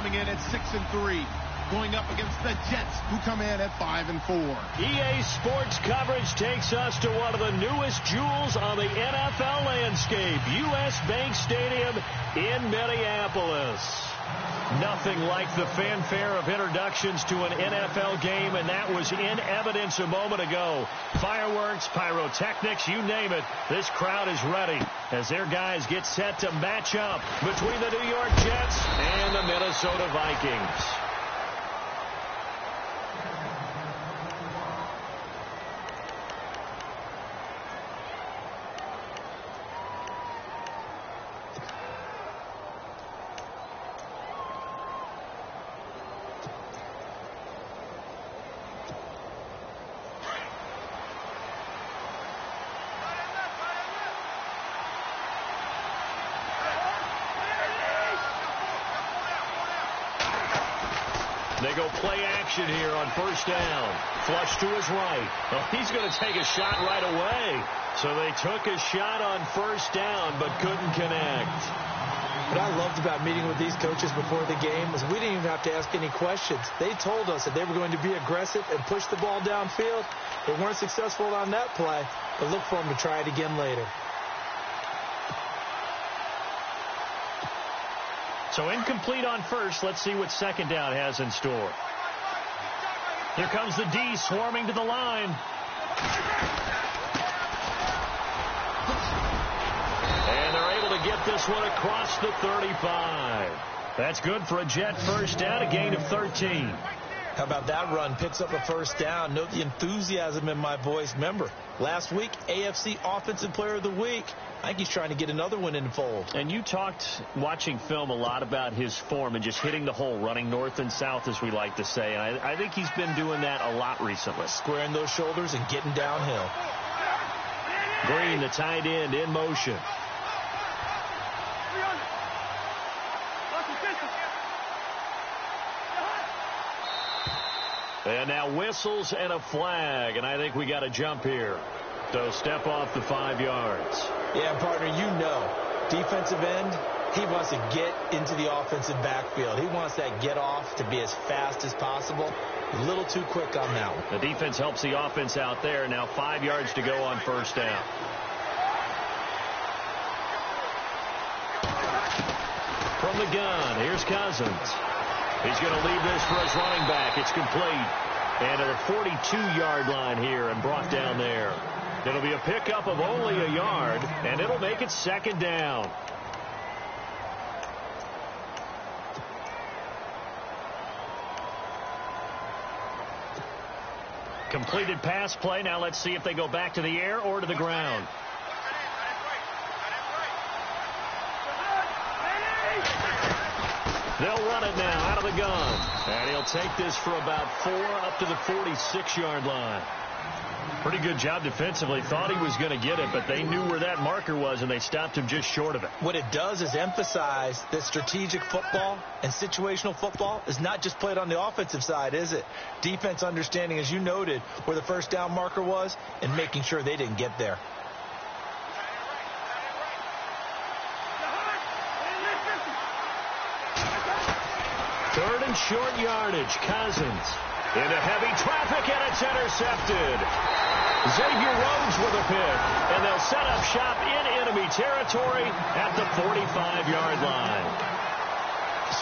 coming in at 6-3, going up against the Jets, who come in at 5-4. EA Sports coverage takes us to one of the newest jewels on the NFL landscape, U.S. Bank Stadium in Minneapolis. Nothing like the fanfare of introductions to an NFL game, and that was in evidence a moment ago. Fireworks, pyrotechnics, you name it. This crowd is ready as their guys get set to match up between the New York Jets and the Minnesota Vikings. They go play action here on first down. Flush to his right. Well, he's going to take a shot right away. So they took a shot on first down but couldn't connect. What I loved about meeting with these coaches before the game was we didn't even have to ask any questions. They told us that they were going to be aggressive and push the ball downfield. They weren't successful on that play, but look for them to try it again later. So incomplete on first. Let's see what second down has in store. Here comes the D swarming to the line. And they're able to get this one across the 35. That's good for a Jet first down, a gain of 13. How about that run? Picks up a first down. Note the enthusiasm in my voice. Remember, last week, AFC Offensive Player of the Week. I think he's trying to get another one in the fold. And you talked, watching film, a lot about his form and just hitting the hole, running north and south, as we like to say. And I think he's been doing that a lot recently. Squaring those shoulders and getting downhill. Green, the tight end, in motion. And now whistles and a flag, and I think we got a jump here. So step off the 5 yards. Yeah, partner, you know, defensive end, he wants to get into the offensive backfield. He wants that get off to be as fast as possible. A little too quick on that one. The defense helps the offense out there. Now 5 yards to go on first down. From the gun, here's Cousins. He's going to leave this for his running back. It's complete. And at the 42-yard line here and brought down there. It'll be a pickup of only a yard, and it'll make it second down. Completed pass play. Now let's see if they go back to the air or to the ground. They'll run it now out of the gun. And he'll take this for about 4 up to the 46-yard line. Pretty good job defensively. Thought he was going to get it, but they knew where that marker was, and they stopped him just short of it. What it does is emphasize that strategic football and situational football is not just played on the offensive side, is it? Defense understanding, as you noted, where the first down marker was and making sure they didn't get there. Third and short yardage. Cousins into heavy traffic, and it's intercepted. Xavier Rhodes with a pick, and they'll set up shop in enemy territory at the 45-yard line.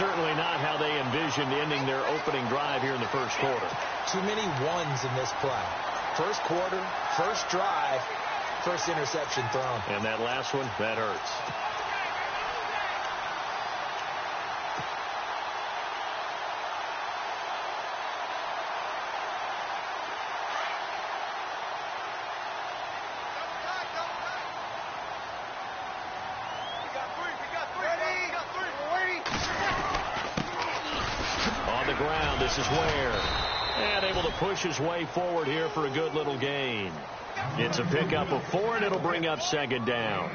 Certainly not how they envisioned ending their opening drive here in the first quarter. Too many ones in this play. First quarter, first drive, first interception thrown. And that last one, that hurts. This is Ware. And able to push his way forward here for a good little gain. It's a pickup of 4, and it'll bring up second down.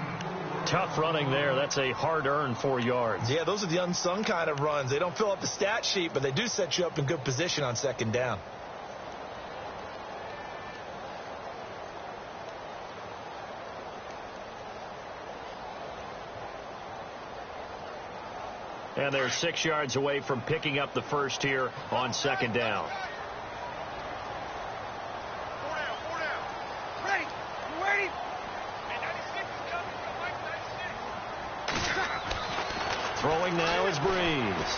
Tough running there. That's a hard-earned 4 yards. Yeah, those are the unsung kind of runs. They don't fill up the stat sheet, but they do set you up in good position on second down. And they're 6 yards away from picking up the first here on second down. Throwing now is Breeze.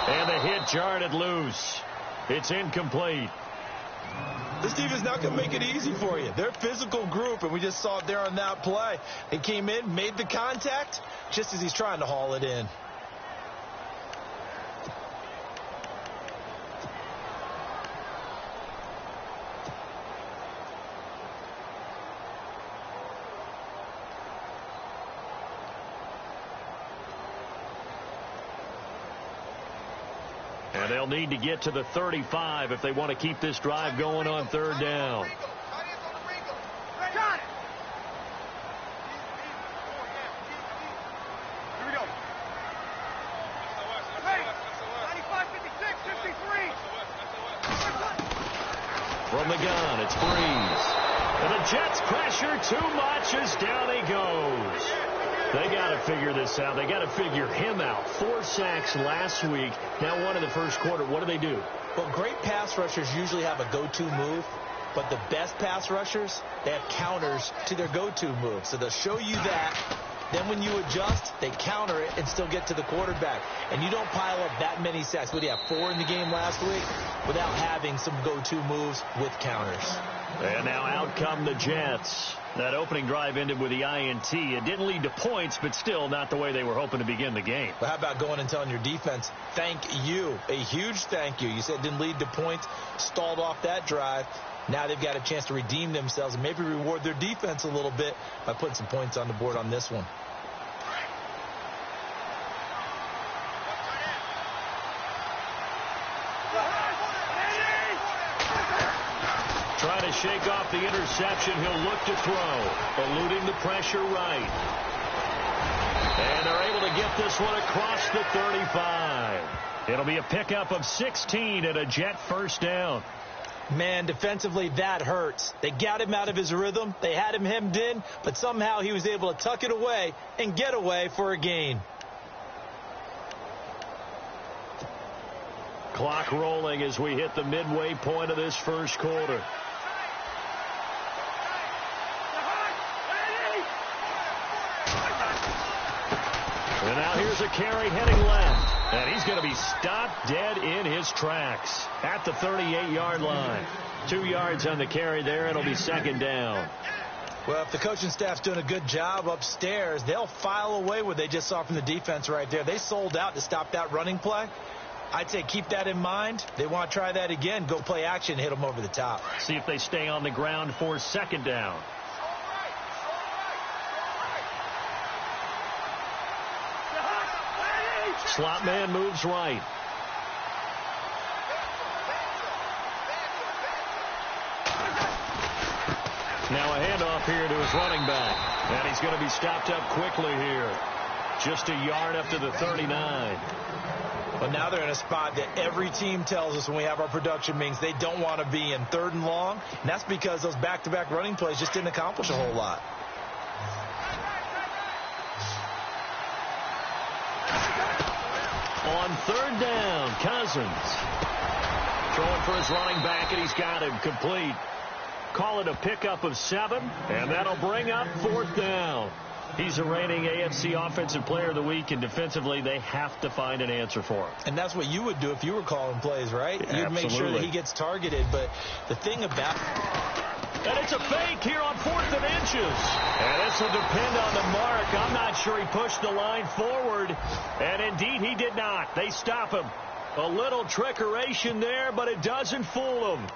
And the hit jarred loose. It's incomplete. This defense not going to make it easy for you. They're a physical group, and we just saw it there on that play. They came in, made the contact, just as he's trying to haul it in. And they'll need to get to the 35 if they want to keep this drive going on third down. From the gun, it's Breeze. And the Jets pressure too much as down he goes. They got to figure this out. They got to figure him out. 4 sacks last week. Now one in the first quarter. What do? Well, great pass rushers usually have a go-to move, but the best pass rushers, they have counters to their go-to move. So they'll show you that. Then when you adjust, they counter it and still get to the quarterback. And you don't pile up that many sacks. What do you have, 4 in the game last week? Without having some go-to moves with counters. And now out come the Jets. That opening drive ended with the INT. It didn't lead to points, but still not the way they were hoping to begin the game. But how about going and telling your defense, thank you, a huge thank you. You said it didn't lead to points, stalled off that drive. Now they've got a chance to redeem themselves and maybe reward their defense a little bit by putting some points on the board on this one. Trying to shake off the interception. He'll look to throw. Eluding the pressure right. And they're able to get this one across the 35. It'll be a pickup of 16 and a Jet first down. Man, defensively, that hurts. They got him out of his rhythm. They had him hemmed in, but somehow he was able to tuck it away and get away for a gain. Clock rolling as we hit the midway point of this first quarter. And now here's a carry heading left. And he's going to be stopped dead in his tracks at the 38-yard line. 2 yards on the carry there. It'll be second down. Well, if the coaching staff's doing a good job upstairs, they'll file away what they just saw from the defense right there. They sold out to stop that running play. I'd say keep that in mind. They want to try that again. Go play action, hit them over the top. See if they stay on the ground for second down. Slot man moves right. Now a handoff here to his running back. And he's going to be stopped up quickly here. Just a yard up to the 39. But now they're in a spot that every team tells us when we have our production meetings they don't want to be in, 3rd and long. And that's because those back-to-back running plays just didn't accomplish a whole lot. On 3rd down, Cousins. Throwing for his running back, and he's got him complete. Call it a pickup of 7, and that'll bring up 4th down. He's a reigning AFC Offensive Player of the Week, and defensively, they have to find an answer for him. And that's what you would do if you were calling plays, right? Yeah, you'd make sure that he gets targeted. But the thing about... And it's a fake here on 4th and inches. And this will depend on the mark. I'm not sure he pushed the line forward. And indeed, he did not. They stop him. A little trickeration there, but it doesn't fool him.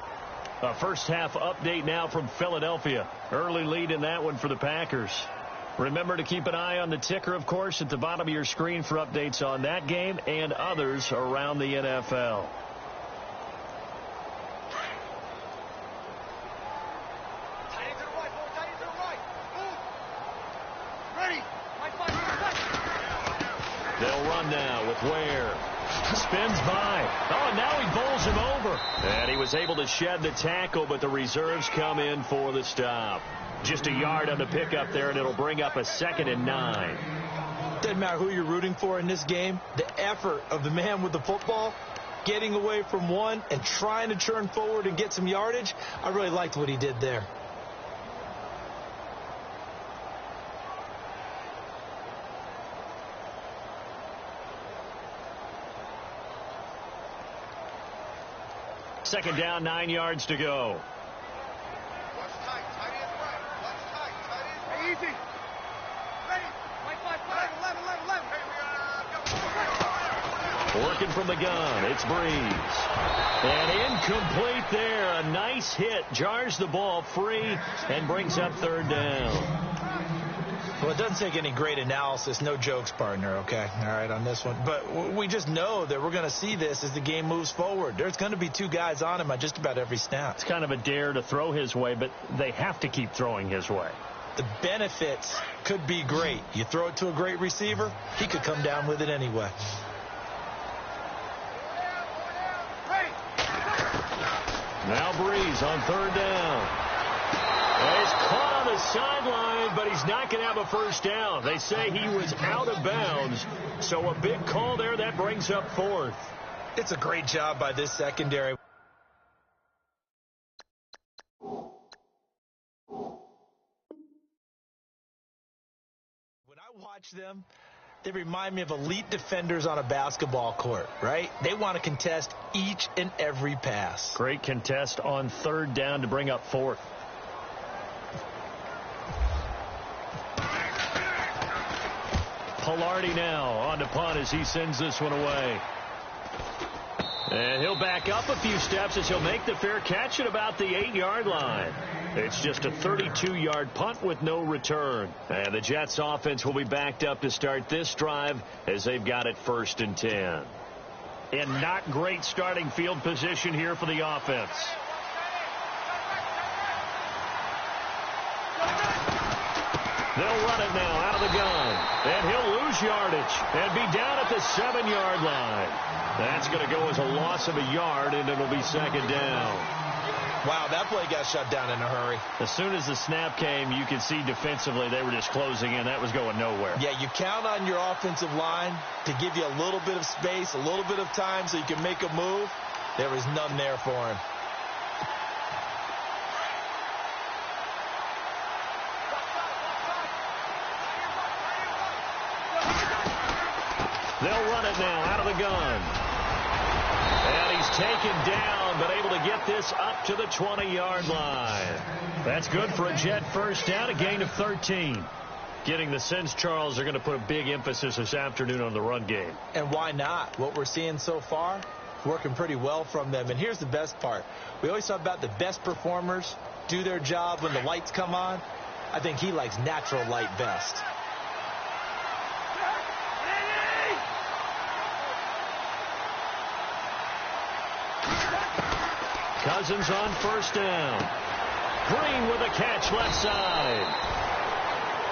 A first half update now from Philadelphia. Early lead in that one for the Packers. Remember to keep an eye on the ticker, of course, at the bottom of your screen for updates on that game and others around the NFL. They'll run now with Ware. Spins by. Oh, and now he bowls him over. And he was able to shed the tackle, but the reserves come in for the stop. Just a yard on the pickup there, and it'll bring up a 2nd and 9. Doesn't matter who you're rooting for in this game. The effort of the man with the football, getting away from one and trying to churn forward and get some yardage, I really liked what he did there. Second down, 9 yards to go. Easy. Ready. 11. Working from the gun, it's Breeze. And incomplete there. A nice hit. Jars the ball free and brings up third down. Well, it doesn't take any great analysis. No jokes, partner, okay? All right, on this one. But we just know that we're going to see this as the game moves forward. There's going to be 2 guys on him on just about every snap. It's kind of a dare to throw his way, but they have to keep throwing his way. The benefits could be great. You throw it to a great receiver, he could come down with it anyway. Now Breeze on third down. He's caught on the sideline, but he's not going to have a first down. They say he was out of bounds, so a big call there. That brings up fourth. It's a great job by this secondary. When I watch them, they remind me of elite defenders on a basketball court, right? They want to contest each and every pass. Great contest on third down to bring up fourth. Pilardi now on to punt as he sends this one away. And he'll back up a few steps as he'll make the fair catch at about the 8-yard line. It's just a 32-yard punt with no return. And the Jets offense will be backed up to start this drive as they've got it 1st and 10. And not great starting field position here for the offense. They'll run it now out of the gun. And he'll lose yardage and be down at the 7-yard line. That's going to go as a loss of a yard, and it'll be second down. Wow, that play got shut down in a hurry. As soon as the snap came, you could see defensively they were just closing in. That was going nowhere. Yeah, you count on your offensive line to give you a little bit of space, a little bit of time so you can make a move. There was none there for him. They'll run it now out of the gun. And he's taken down, but able to get this up to the 20-yard line. That's good for a Jet first down, a gain of 13. Getting the sense, Charles, are going to put a big emphasis this afternoon on the run game. And why not? What we're seeing so far, working pretty well from them. And here's the best part. We always talk about the best performers do their job when the lights come on. I think he likes natural light best. Cousins on first down. Green with a catch left side.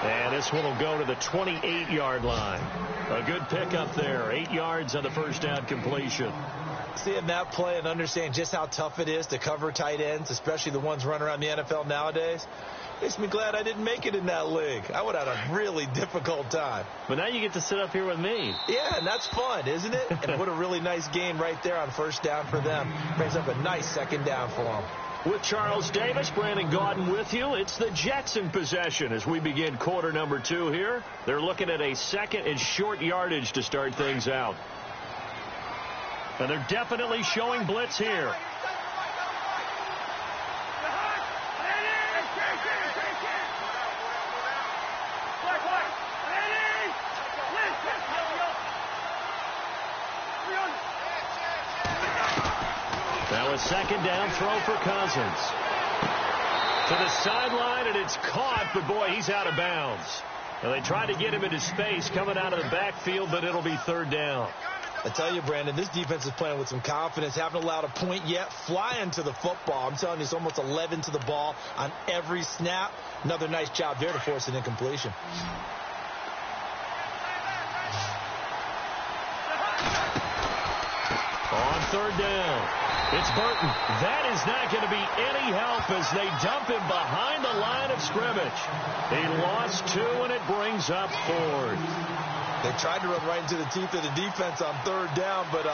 And this one will go to the 28-yard line. A good pickup there. 8 yards on the first down completion. Seeing that play and understand just how tough it is to cover tight ends, especially the ones running around the NFL nowadays, makes me glad I didn't make it in that league. I would have had a really difficult time. But now you get to sit up here with me. Yeah, and that's fun, isn't it? And what a really nice gain right there on first down for them. Brings up a nice second down for them. With Charles Davis, Brandon Gaudin with you. It's the Jets in possession as we begin quarter number 2 here. They're looking at a second and short yardage to start things out. And they're definitely showing blitz here. Now a second down throw for Cousins. To the sideline, and it's caught, but boy, he's out of bounds. Now they tried to get him into space coming out of the backfield, but it'll be third down. I tell you, Brandon, this defense is playing with some confidence. Haven't allowed a point yet. Flying to the football. I'm telling you, it's almost 11 to the ball on every snap. Another nice job there to force an incompletion. On third down, it's Burton. That is not going to be any help as they dump him behind the line of scrimmage. He lost 2, and it brings up 4th. They tried to run right into the teeth of the defense on third down, but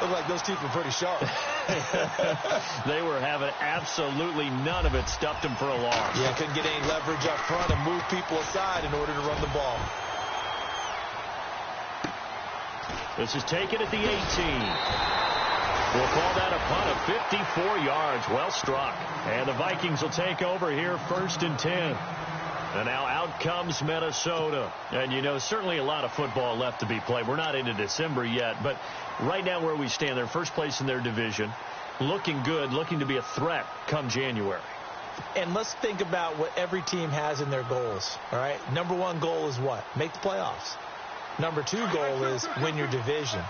looked like those teeth were pretty sharp. They were having absolutely none of it. Stuffed them for a loss. Yeah, couldn't get any leverage up front and move people aside in order to run the ball. This is taken at the 18. We'll call that a punt of 54 yards. Well struck. And the Vikings will take over here, 1st and 10. And now out comes Minnesota. And, you know, certainly a lot of football left to be played. We're not into December yet, but right now where we stand, they're first place in their division, looking good, looking to be a threat come January. And let's think about what every team has in their goals, all right? Number 1 goal is what? Make the playoffs. Number 2 goal is win your division.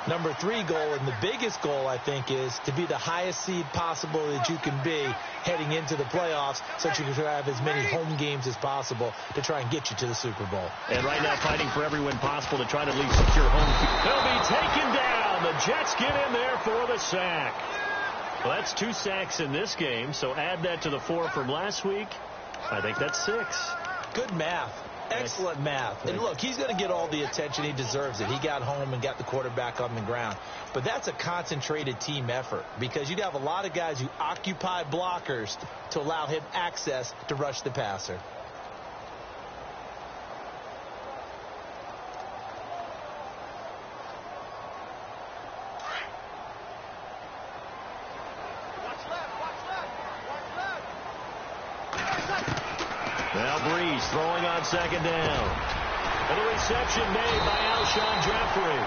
Number 3 goal, and the biggest goal, I think, is to be the highest seed possible that you can be heading into the playoffs so that you can have as many home games as possible to try and get you to the Super Bowl. And right now fighting for every win possible to try to at least secure home field. They'll be taken down. The Jets get in there for the sack. Well, that's 2 sacks in this game, so add that to the 4 from last week. I think that's 6. Good math. Excellent math. And look, he's going to get all the attention. He deserves it. He got home and got the quarterback on the ground. But that's a concentrated team effort because you'd have a lot of guys who occupy blockers to allow him access to rush the passer. Now Breeze throwing on 2nd down. And a reception made by Alshon Jeffrey.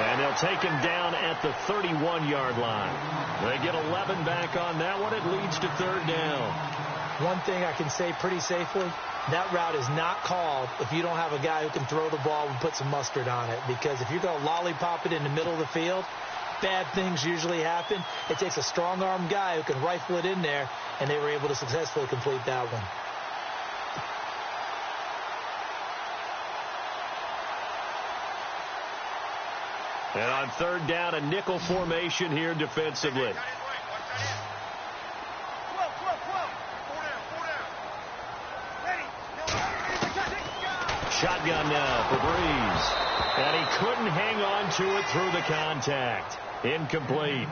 And they'll take him down at the 31-yard line. They get 11 back on that one. It leads to 3rd down. One thing I can say pretty safely, that route is not called if you don't have a guy who can throw the ball and put some mustard on it. Because if you're going to lollipop it in the middle of the field, bad things usually happen. It takes a strong-armed guy who can rifle it in there, and they were able to successfully complete that one. And on 3rd down, a nickel formation here defensively. Shotgun now for Breeze. And he couldn't hang on to it through the contact. Incomplete.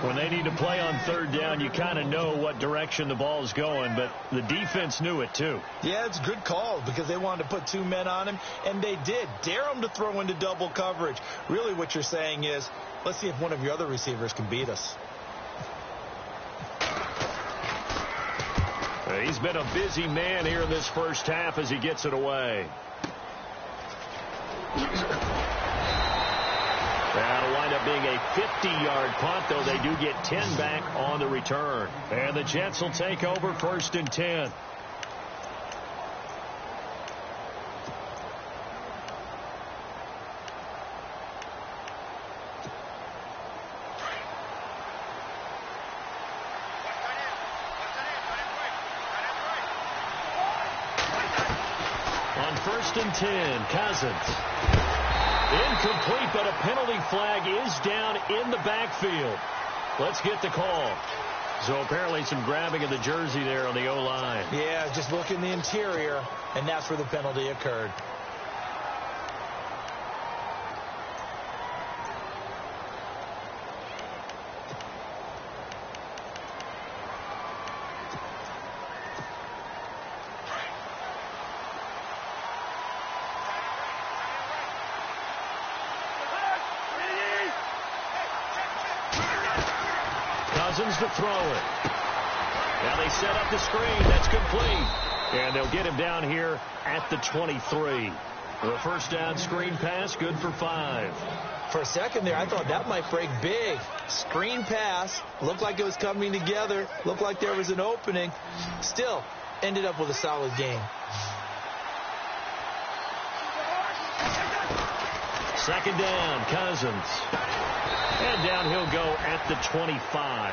When they need to play on 3rd down, you kind of know what direction the ball is going, but the defense knew it too. Yeah, it's a good call because they wanted to put 2 men on him, and they did. Dare him to throw into double coverage. Really what you're saying is, let's see if one of your other receivers can beat us. He's been a busy man here in this first half as he gets it away. That'll wind up being a 50-yard punt, though they do get 10 back on the return. And the Jets will take over 1st and 10. On 1st and 10, Cousins. Incomplete, but a penalty flag is down in the backfield. Let's get the call. So apparently some grabbing of the jersey there on the O-line. Yeah, just look in the interior, and that's where the penalty occurred. Cousins to throw it. Now they set up the screen. That's complete. And they'll get him down here at the 23. The first down screen pass, good for 5. For a second there, I thought that might break big. Screen pass. Looked like it was coming together. Looked like there was an opening. Still, ended up with a solid game. 2nd down, Cousins. And down he'll go at the 25.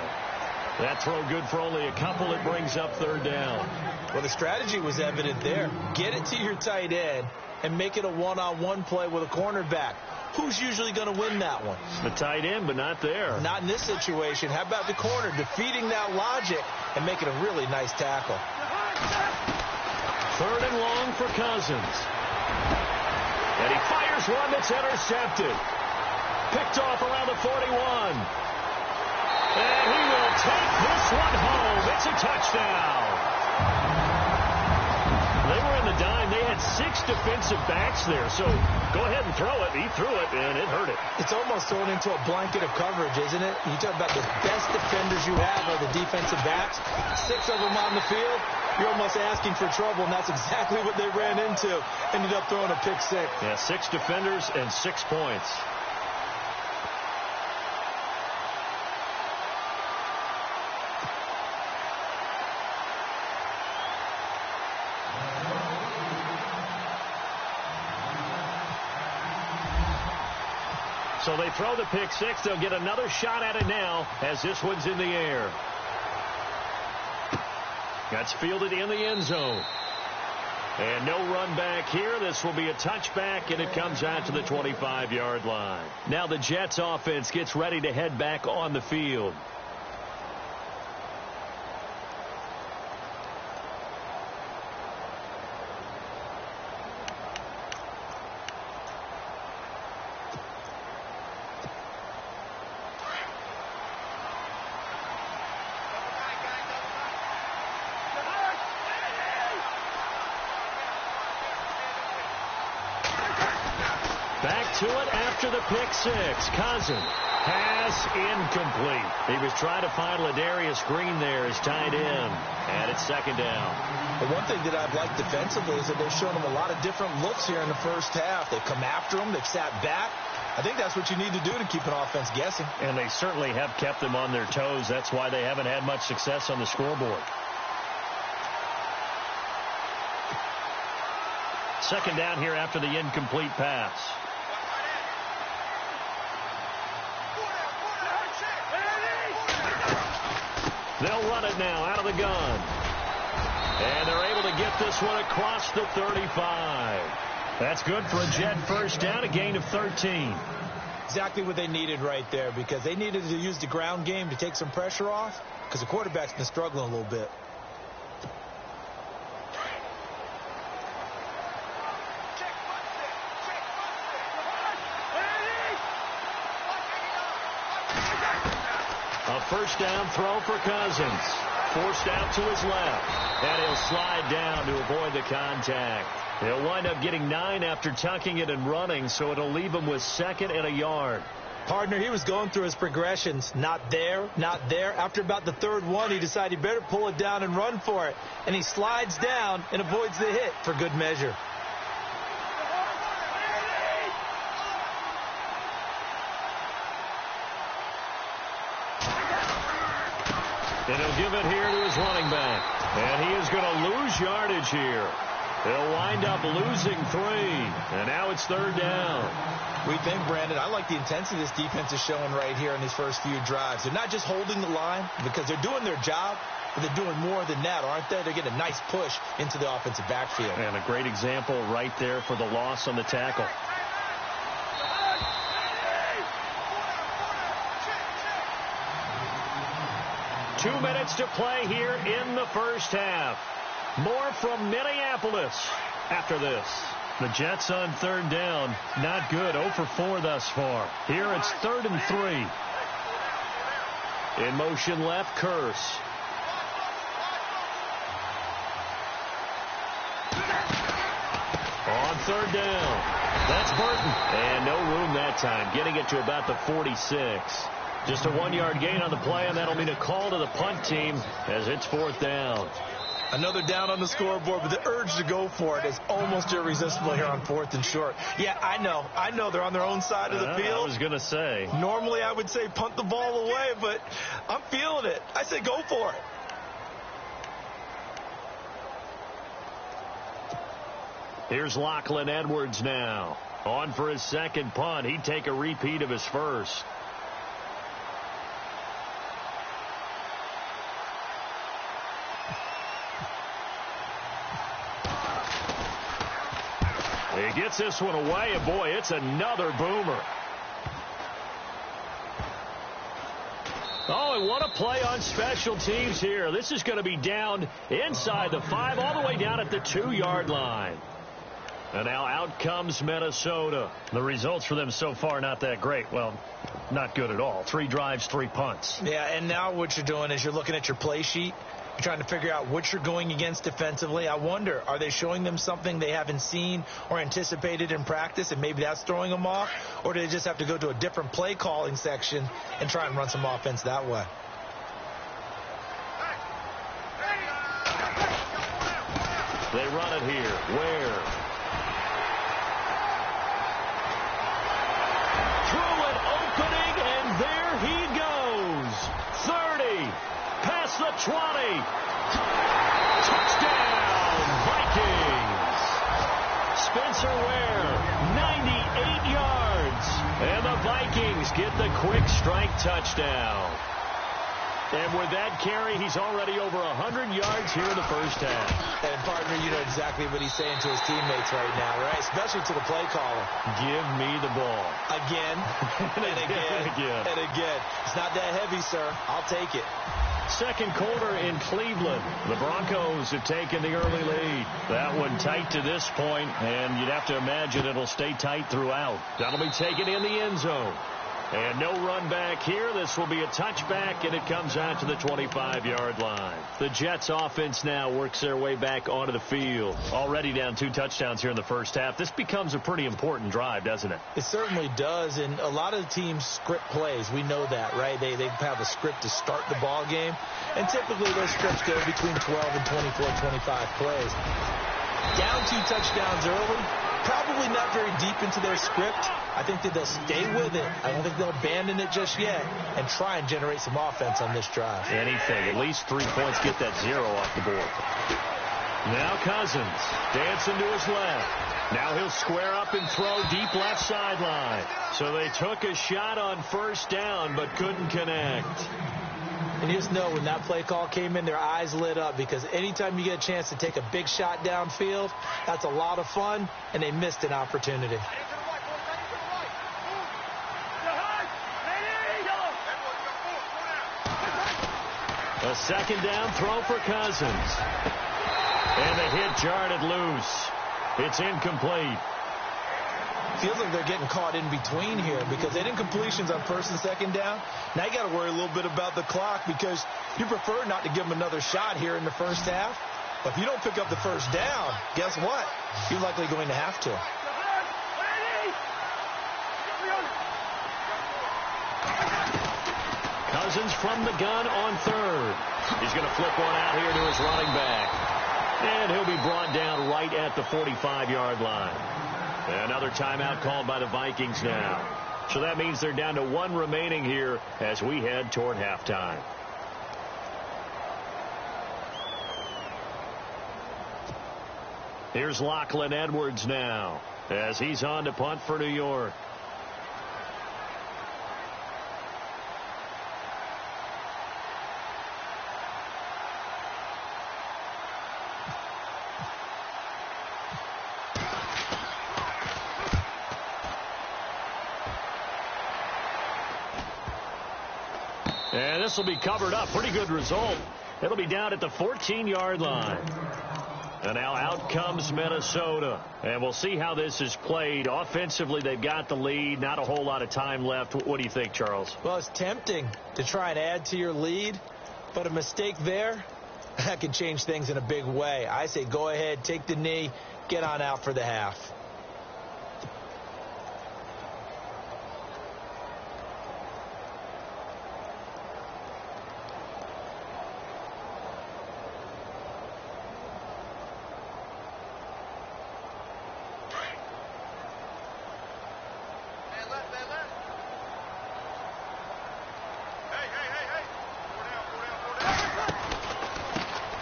That throw good for only a couple. It brings up 3rd down. Well, the strategy was evident there. Get it to your tight end and make it a one-on-one play with a cornerback. Who's usually going to win that one? The tight end, but not there. Not in this situation. How about the corner defeating that logic and making a really nice tackle? 3rd and long for Cousins. And he fires one that's intercepted. Picked off around the 41. And he will take this one home. It's a touchdown. They were in the dime. They had 6 defensive backs there. So go ahead and throw it. He threw it, and it hurt it. It's almost thrown into a blanket of coverage, isn't it? You talk about the best defenders you have are the defensive backs. 6 of them on the field. You're almost asking for trouble, and that's exactly what they ran into. Ended up throwing a pick 6. Yeah, 6 defenders and 6 points. So they throw the pick 6. They'll get another shot at it now as this one's in the air. That's fielded in the end zone. And no run back here. This will be a touchback, and it comes out to the 25-yard line. Now the Jets offense gets ready to head back on the field. Back to it after the pick 6. Cousins. Pass incomplete. He was trying to find Ladarius Green there as tight end. And it's second down. The one thing that I've liked defensively is that they've shown him a lot of different looks here in the first half. They've come after him. They've sat back. I think that's what you need to do to keep an offense guessing. And they certainly have kept them on their toes. That's why they haven't had much success on the scoreboard. Second down here after the incomplete pass. They'll run it now out of the gun. And they're able to get this one across the 35. That's good for a Jet first down, a gain of 13. Exactly what they needed right there, because they needed to use the ground game to take some pressure off, because the quarterback's been struggling a little bit. A first down throw for Cousins. Forced out to his left. And he'll slide down to avoid the contact. He'll wind up getting 9 after tucking it and running, so it'll leave him with 2nd and a yard. Partner, he was going through his progressions. Not there, not there. After about the 3rd one, he decided he better pull it down and run for it. And he slides down and avoids the hit for good measure. And he'll give it here to his running back. And he is going to lose yardage here. They'll wind up losing 3. And now it's 3rd down. We think, Brandon, I like the intensity this defense is showing right here in these first few drives. They're not just holding the line because they're doing their job, but they're doing more than that, aren't they? They're getting a nice push into the offensive backfield. And a great example right there for the loss on the tackle. Two minutes to play here in the first half. More from Minneapolis after this. The Jets on 3rd down. Not good. 0 for 4 thus far. Here it's 3rd and 3. In motion left, Curse. On 3rd down. That's Burton. And no room that time. Getting it to about the 46. Just a 1-yard gain on the play, and that'll mean a call to the punt team as it's 4th down. Another down on the scoreboard, but the urge to go for it is almost irresistible here on 4th and short. Yeah, I know they're on their own side of the field. I was going to say. Normally I would say punt the ball away, but I'm feeling it. I say go for it. Here's Lachlan Edwards now. On for his 2nd punt. He'd take a repeat of his first. He gets this one away, and boy, it's another boomer. Oh, and what a play on special teams here. This is going to be down inside the 5, all the way down at the 2-yard line. And now out comes Minnesota. The results for them so far not that great. Well, not good at all. 3 drives, 3 punts. Yeah, and now what you're doing is you're looking at your play sheet. You're trying to figure out what you're going against defensively. I wonder, are they showing them something they haven't seen or anticipated in practice, and maybe that's throwing them off? Or do they just have to go to a different play calling section and try and run some offense that way? They run it here. Where? Through an opening, and there he goes. 30. Past the 20. Touchdown, Vikings. Spencer Ware, 98 yards. And the Vikings get the quick strike touchdown. And with that carry, he's already over 100 yards here in the first half. And, partner, you know exactly what he's saying to his teammates right now, right? Especially to the play caller. Give me the ball. Again, and again, and again. It's not that heavy, sir. I'll take it. Second quarter in Cleveland. The Broncos have taken the early lead. That one tight to this point, and you'd have to imagine it'll stay tight throughout. That'll be taken in the end zone. And no run back here. This will be a touchback, and it comes out to the 25-yard line. The Jets offense now works their way back onto the field. Already down 2 touchdowns here in the first half. This becomes a pretty important drive, doesn't it? It certainly does, and a lot of the teams script plays. We know that, right? They have a script to start the ball game, and typically those scripts go between 12 and 24, 25 plays. Down 2 touchdowns early, probably not very deep into their script. I think that they'll stay with it. I don't think they'll abandon it just yet and try and generate some offense on this drive. Anything. At least 3 points. Get that 0 off the board. Now Cousins dancing to his left. Now he'll square up and throw deep left sideline. So they took a shot on first down but couldn't connect. And you just know when that play call came in, their eyes lit up, because anytime you get a chance to take a big shot downfield, that's a lot of fun, and they missed an opportunity. A second down throw for Cousins. And the hit jarred it loose. It's incomplete. Feels like they're getting caught in between here because they didn't completions on first and second down. Now you got to worry a little bit about the clock because you prefer not to give them another shot here in the first half. But if you don't pick up the first down, guess what? You're likely going to have to. Cousins from the gun on third. He's going to flip one out here to his running back. And he'll be brought down right at the 45-yard line. Another timeout called by the Vikings now. So that means they're down to 1 remaining here as we head toward halftime. Here's Lachlan Edwards now as he's on to punt for New York. And this will be covered up. Pretty good result. It'll be down at the 14-yard line. And now out comes Minnesota. And we'll see how this is played. Offensively, they've got the lead. Not a whole lot of time left. What do you think, Charles? Well, it's tempting to try and add to your lead. But a mistake there, that can change things in a big way. I say go ahead, take the knee, get on out for the half.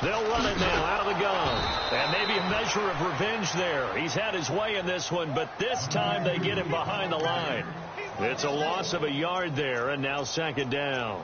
They'll run it now out of the gun. And maybe a measure of revenge there. He's had his way in this one, but this time they get him behind the line. It's a loss of a yard there, and now second down.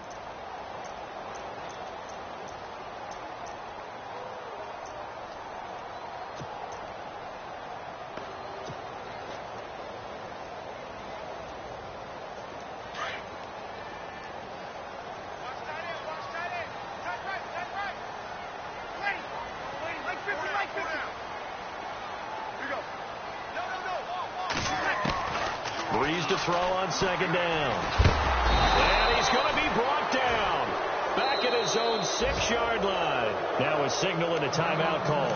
throw on second down. And he's going to be brought down. Back at his own 6-yard line. Now a signal and a timeout call,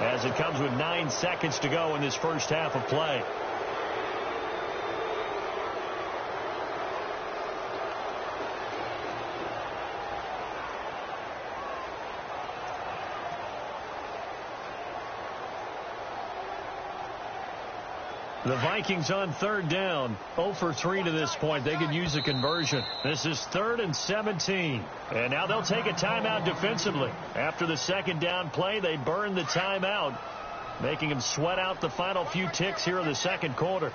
as it comes with 9 seconds to go in this first half of play. The Vikings on third down, 0 for 3 to this point. They could use a conversion. This is 3rd and 17. And now they'll take a timeout defensively. After the second down play, they burn the timeout, making them sweat out the final few ticks here in the second quarter.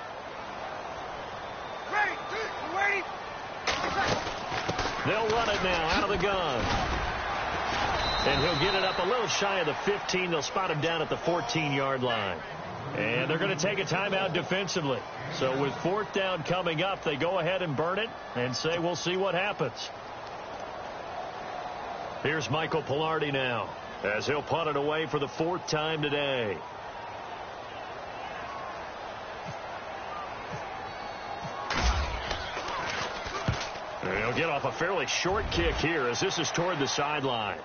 They'll run it now out of the gun. And he'll get it up a little shy of the 15. They'll spot him down at the 14-yard line. And they're going to take a timeout defensively. So with 4th down coming up, they go ahead and burn it and say, we'll see what happens. Here's Michael Pilardi now, as he'll punt it away for the 4th time today. And he'll get off a fairly short kick here, as this is toward the sideline.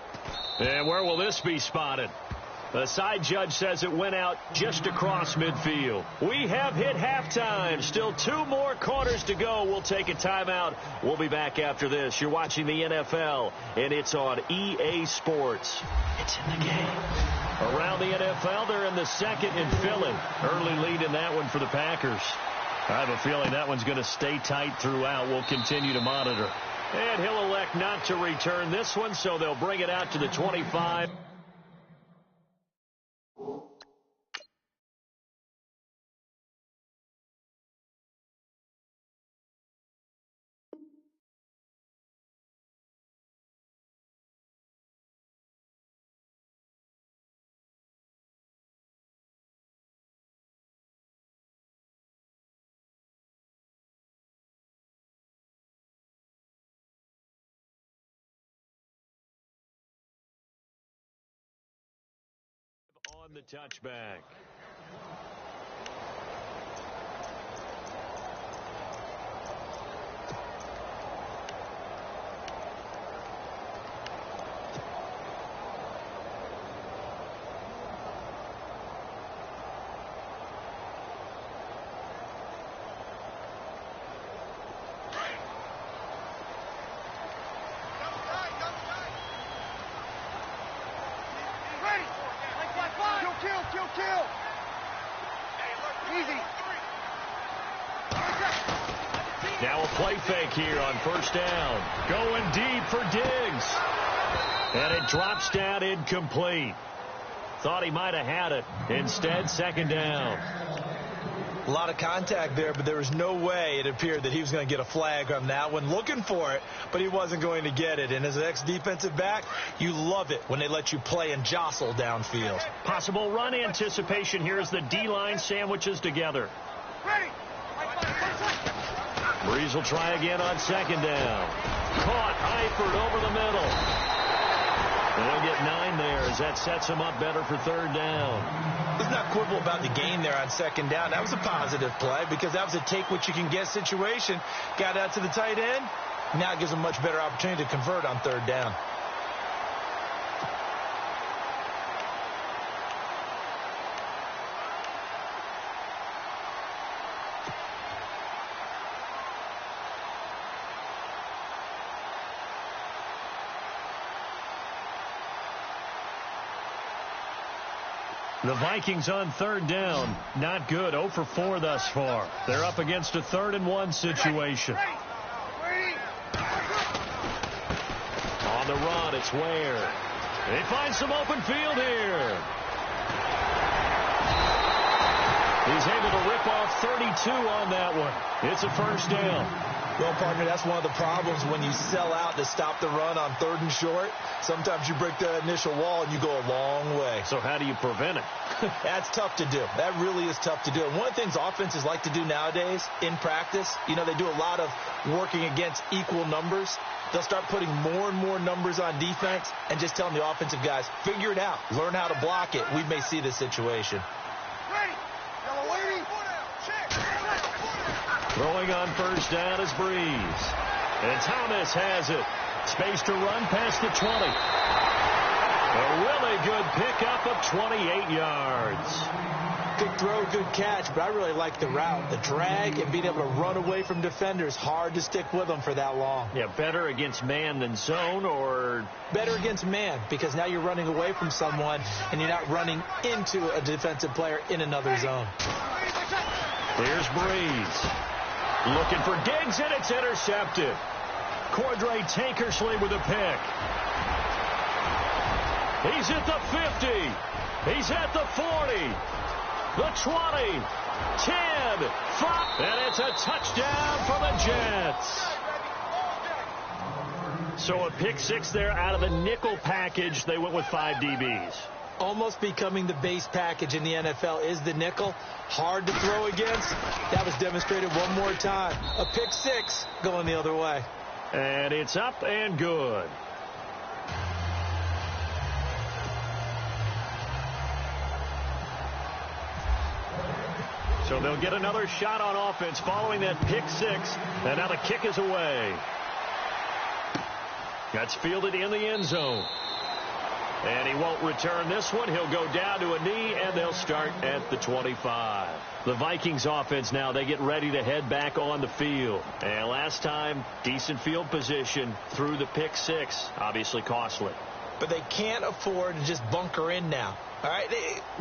And where will this be spotted? The side judge says it went out just across midfield. We have hit halftime. Still 2 more quarters to go. We'll take a timeout. We'll be back after this. You're watching the NFL, and it's on EA Sports. It's in the game. Around the NFL, they're in the 2nd and filling. Early lead in that one for the Packers. I have a feeling that one's going to stay tight throughout. We'll continue to monitor. And he'll elect not to return this one, so they'll bring it out to the 25. On the touchback. Now a play fake here on 1st down. Going deep for Diggs. And it drops down incomplete. Thought he might have had it. Instead, 2nd down. A lot of contact there, but there was no way it appeared that he was going to get a flag on that one. Looking for it, but he wasn't going to get it. And as an ex-defensive back, you love it when they let you play and jostle downfield. Possible run anticipation here as the D-line sandwiches together. Breeze will try again on 2nd down. Caught Eifert over the middle. And they'll get 9 there as that sets him up better for 3rd down. Let's not quibble about the gain there on 2nd down. That was a positive play because that was a take-what-you-can-get situation. Got out to the tight end. Now it gives him a much better opportunity to convert on 3rd down. The Vikings on 3rd down. Not good. 0 for 4 thus far. They're up against a 3rd and 1 situation. On the run, it's Ware. They find some open field here. He's able to rip off 32 on that one. It's a 1st down. Well, partner, that's one of the problems when you sell out to stop the run on 3rd and short. Sometimes you break the initial wall and you go a long way. So how do you prevent it? That's tough to do. That really is tough to do. And one of the things offenses like to do nowadays in practice, you know, they do a lot of working against equal numbers. They'll start putting more and more numbers on defense and just telling the offensive guys, figure it out. Learn how to block it. We may see this situation. Throwing on first down is Breeze. And Thomas has it. Space to run past the 20. A really good pickup of 28 yards. Good throw, good catch, but I really like the route. The drag and being able to run away from defenders. Hard to stick with them for that long. Yeah, better against man than zone, or? Better against man, because now you're running away from someone and you're not running into a defensive player in another zone. Here's Breeze. Looking for Diggs, and it's intercepted. Cordray Tankersley with a pick. He's at the 50. He's at the 40. The 20, 10, 5, and it's a touchdown for the Jets. So a pick six there out of the nickel package. They went with 5 DBs. Almost becoming the base package in the NFL is the nickel. Hard to throw against. That was demonstrated one more time. A pick six going the other way. And it's up and good. So they'll get another shot on offense following that pick six. And now the kick is away. That's fielded in the end zone. And he won't return this one. He'll go down to a knee, and they'll start at the 25. The Vikings offense now, they get ready to head back on the field. And last time, decent field position through the pick six. Obviously costly. But they can't afford to just bunker in now. All right,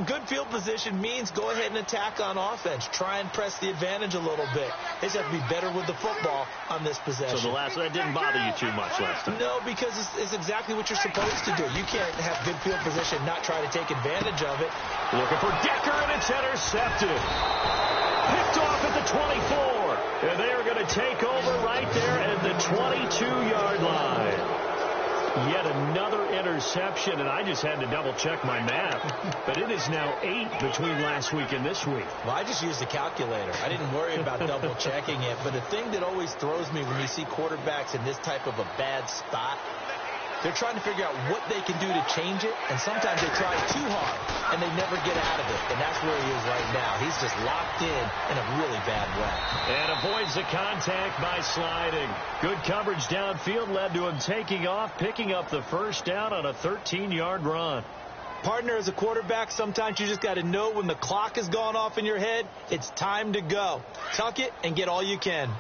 good field position means go ahead and attack on offense. Try and press the advantage a little bit. They just have to be better with the football on this possession. So that didn't bother you too much last time? No, because it's exactly what you're supposed to do. You can't have good field position, not try to take advantage of it. Looking for Decker, and it's intercepted. Picked off at the 24. And they are going to take over right there at the 22-yard line. Yet another interception, and I just had to double-check my math. But it is now 8 between last week and this week. Well, I just used the calculator. I didn't worry about double-checking it. But the thing that always throws me when you see quarterbacks in this type of a bad spot, they're trying to figure out what they can do to change it, and sometimes they try too hard, and they never get out of it. And that's where he is right now. He's just locked in a really bad way. And avoids the contact by sliding. Good coverage downfield led to him taking off, picking up the first down on a 13-yard run. Partner, as a quarterback, sometimes you just got to know when the clock has gone off in your head, it's time to go. Tuck it and get all you can.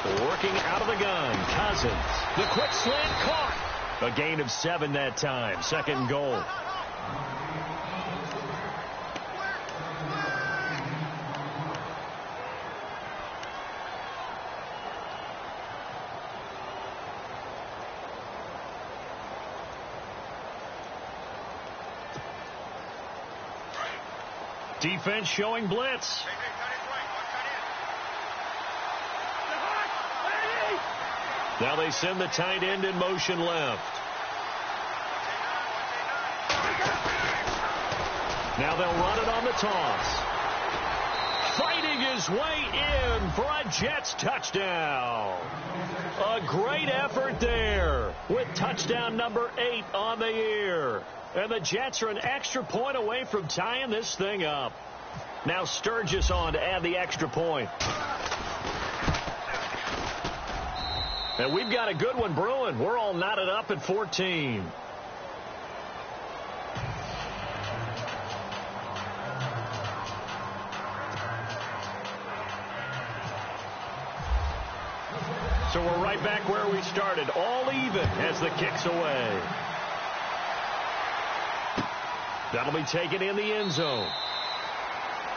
Working out of the gun, Cousins. The quick slant caught. A gain of 7 that time. 2nd and goal. Defense showing blitz. Now they send the tight end in motion left. Now they'll run it on the toss. Fighting his way in for a Jets touchdown. A great effort there with touchdown number 8 on the year. And the Jets are an extra point away from tying this thing up. Now Sturgis on to add the extra point. And we've got a good one brewing. We're all knotted up at 14. So we're right back where we started, all even as the kick's away. That'll be taken in the end zone.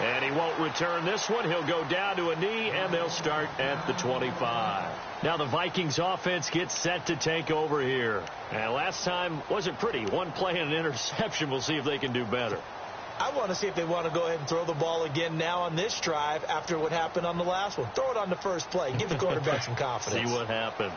And he won't return this one. He'll go down to a knee, and they'll start at the 25. Now the Vikings offense gets set to take over here. And last time wasn't pretty. One play and an interception. We'll see if they can do better. I want to see if they want to go ahead and throw the ball again now on this drive after what happened on the last one. Throw it on the first play. Give the quarterback some confidence. See what happens.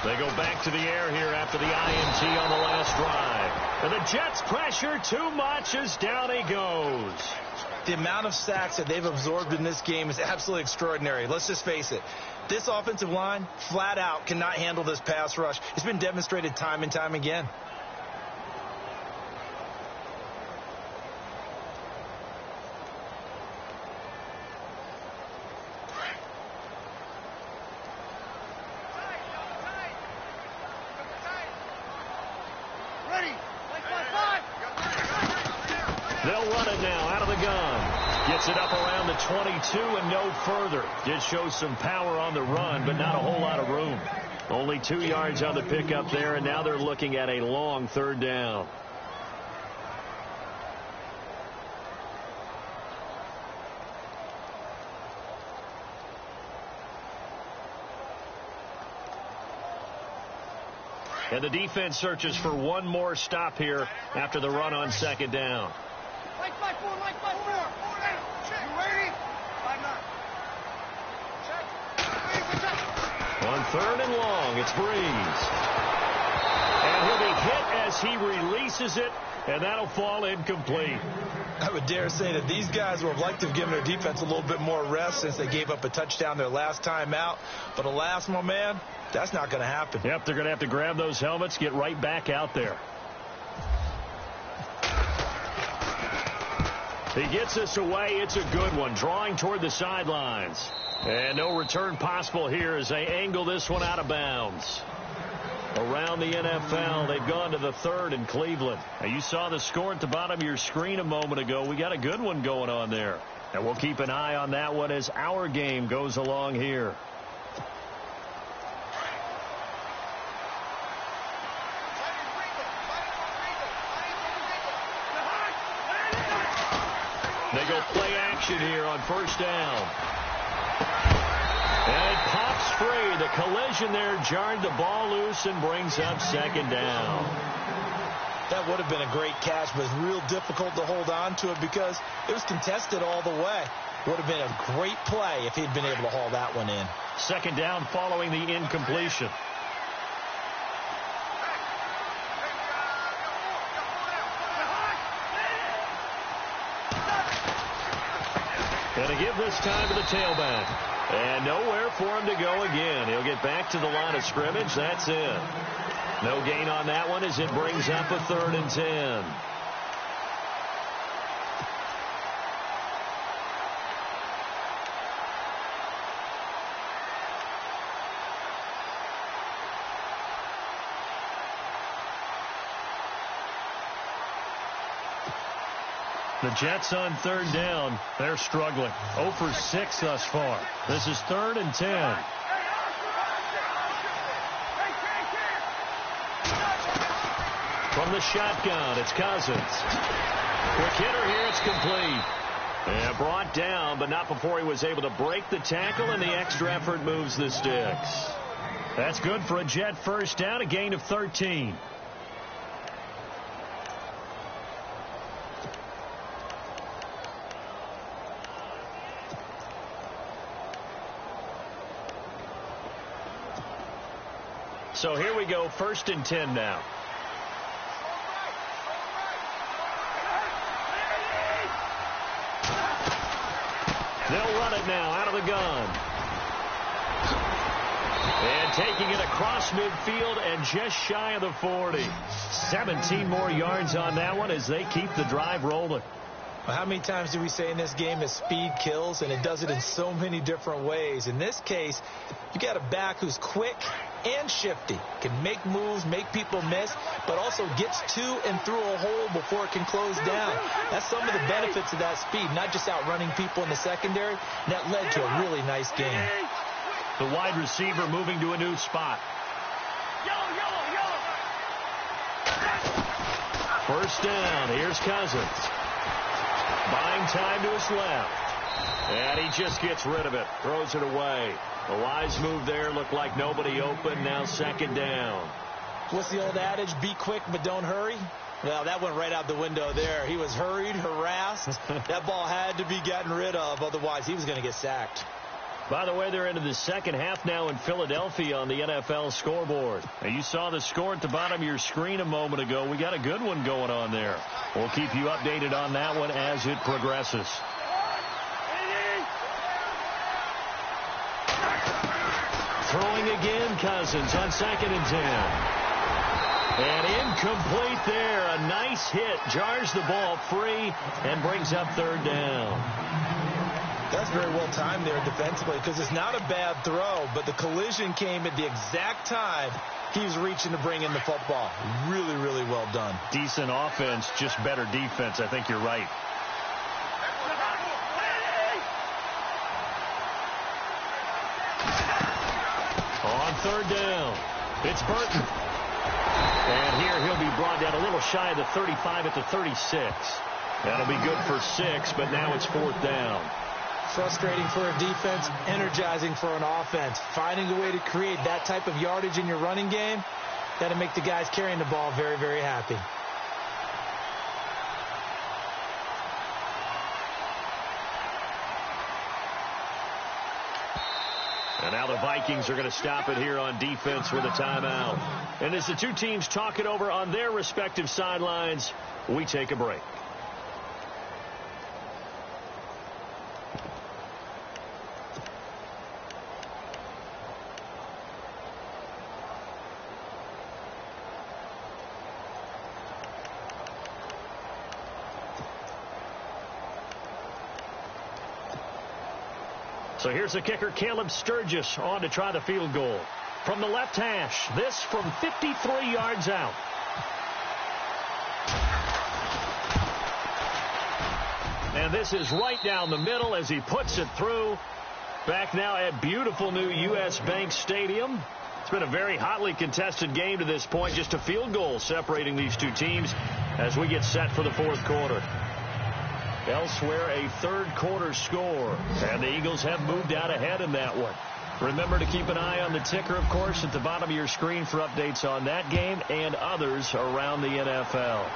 They go back to the air here after the INT on the last drive. And the Jets pressure too much as down he goes. The amount of sacks that they've absorbed in this game is absolutely extraordinary. Let's just face it. This offensive line, flat out, cannot handle this pass rush. It's been demonstrated time and time again. They'll run it now out of the gun. Gets it up around the 22 and no further. Did show some power on the run, but not a whole lot of room. Only 2 yards on the pickup there, and now they're looking at a long third down. And the defense searches for one more stop here after the run on second down. Mike 5-4. You ready? 5-9. On third and long, it's Breeze. And he'll be hit as he releases it, and that'll fall incomplete. I would dare say that these guys would have liked to have given their defense a little bit more rest since they gave up a touchdown their last time out. But alas, my man, that's not going to happen. Yep, they're going to have to grab those helmets, get right back out there. He gets us away. It's a good one, drawing toward the sidelines. And no return possible here as they angle this one out of bounds. Around the NFL, they've gone to the third in Cleveland. Now, you saw the score at the bottom of your screen a moment ago. We got a good one going on there. And we'll keep an eye on that one as our game goes along here. They go play action here on first down. And it pops free. The collision there jarred the ball loose and brings up second down. That would have been a great catch, but it's real difficult to hold on to it because it was contested all the way. Would have been a great play if he'd been able to haul that one in. Second down following the incompletion. And to give this time to the tailback. And nowhere for him to go again. He'll get back to the line of scrimmage. That's it. No gain on that one as it brings up a 3rd and 10. The Jets on 3rd down. They're struggling. 0 for 6 thus far. This is 3rd and 10. From the shotgun, it's Cousins. Quick hitter here, it's complete. And brought down, but not before he was able to break the tackle, and the extra effort moves the sticks. That's good for a Jet first down, a gain of 13. So here we go, 1st and 10 now. They'll run it now out of the gun. And taking it across midfield and just shy of the 40. 17 more yards on that one as they keep the drive rolling. Well, how many times do we say in this game that speed kills, and it does it in so many different ways? In this case, you got a back who's quick and shifty, can make moves, make people miss, but also gets to and through a hole before it can close down. That's some of the benefits of that speed, not just outrunning people in the secondary. And that led to a really nice game. The wide receiver moving to a new spot. First down. Here's Cousins. Buying time to his left. And he just gets rid of it. Throws it away. The wise move there. Looked like nobody open. Now 2nd down. What's the old adage? Be quick, but don't hurry. Well, that went right out the window there. He was hurried, harassed. That ball had to be gotten rid of. Otherwise, he was going to get sacked. By the way, they're into the second half now in Philadelphia on the NFL scoreboard. Now, you saw the score at the bottom of your screen a moment ago. We got a good one going on there. We'll keep you updated on that one as it progresses. Throwing again, Cousins on 2nd and 10. And incomplete there. A nice hit. Jars the ball free and brings up 3rd down. That's very well timed there defensively because it's not a bad throw, but the collision came at the exact time he was reaching to bring in the football. Really, really well done. Decent offense, just better defense. I think you're right. On 3rd down, it's Burton. And here he'll be brought down a little shy of the 35 at the 36. That'll be good for 6, but now it's 4th down. Frustrating for a defense, energizing for an offense. Finding a way to create that type of yardage in your running game, that'll make the guys carrying the ball very, very happy. And now the Vikings are going to stop it here on defense with a timeout. And as the two teams talk it over on their respective sidelines, we take a break. So here's the kicker, Caleb Sturgis, on to try the field goal. From the left hash, this from 53 yards out. And this is right down the middle as he puts it through. Back now at beautiful new U.S. Bank Stadium. It's been a very hotly contested game to this point. Just a field goal separating these two teams as we get set for the 4th quarter. Elsewhere, a 3rd quarter score. And the Eagles have moved out ahead in that one. Remember to keep an eye on the ticker, of course, at the bottom of your screen for updates on that game and others around the NFL.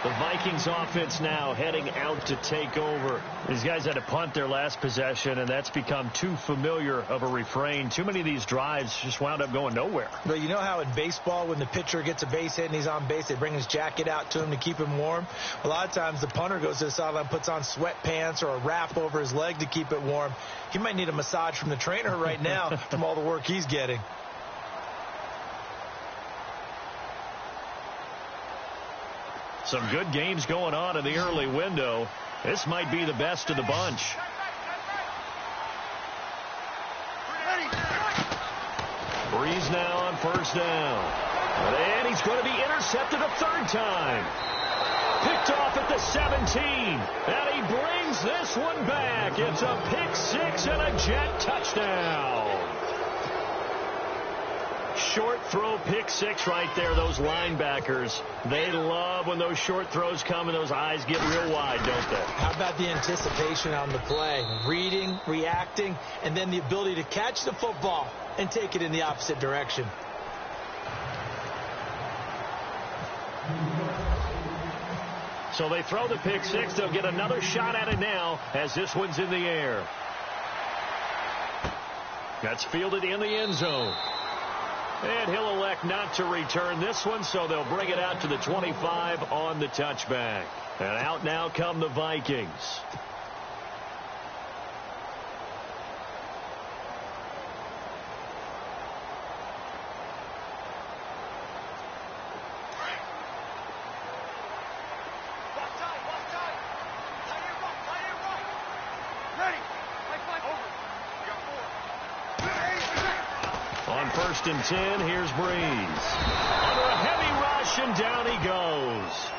The Vikings offense now heading out to take over. These guys had to punt their last possession, and that's become too familiar of a refrain. Too many of these drives just wound up going nowhere. But you know how in baseball, when the pitcher gets a base hit and he's on base, they bring his jacket out to him to keep him warm? A lot of times the punter goes to the sideline, puts on sweatpants or a wrap over his leg to keep it warm. He might need a massage from the trainer right now from all the work he's getting. Some good games going on in the early window. This might be the best of the bunch. Breeze now on 1st down. And he's going to be intercepted a 3rd time. Picked off at the 17. And he brings this one back. It's a pick 6 and a Jet touchdown. Short throw pick 6 right there. Those linebackers, they love when those short throws come and those eyes get real wide, don't they? How about the anticipation on the play? Reading, reacting, and then the ability to catch the football and take it in the opposite direction. So they throw the pick 6. They'll get another shot at it now as this one's in the air. That's fielded in the end zone. And he'll elect not to return this one, so they'll bring it out to the 25 on the touchback. And out now come the Vikings. On 1st and 10, here's Breeze. Under a heavy rush, and down he goes.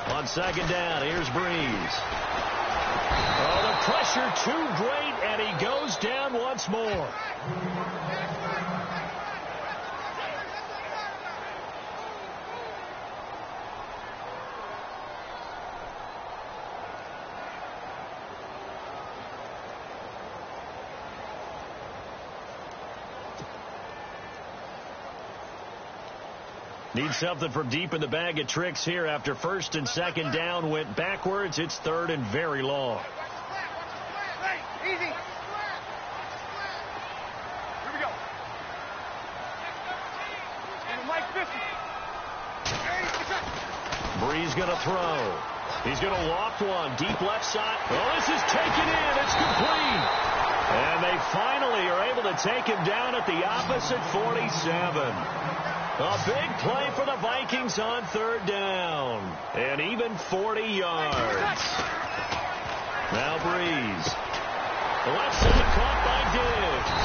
On 2nd down, here's Breeze. Oh, the pressure too great, and he goes down once more. Need something from deep in the bag of tricks here after first and second down went backwards. It's third and very long. Easy. Here we go. And Mike 50. Breeze going to throw. He's going to loft one. Deep left side. Oh, this is taken in. It's complete. And they finally are able to take him down at the opposite 47. A big play for the Vikings on third down. And even 40 yards. Now Breeze. The left side caught by Diggs.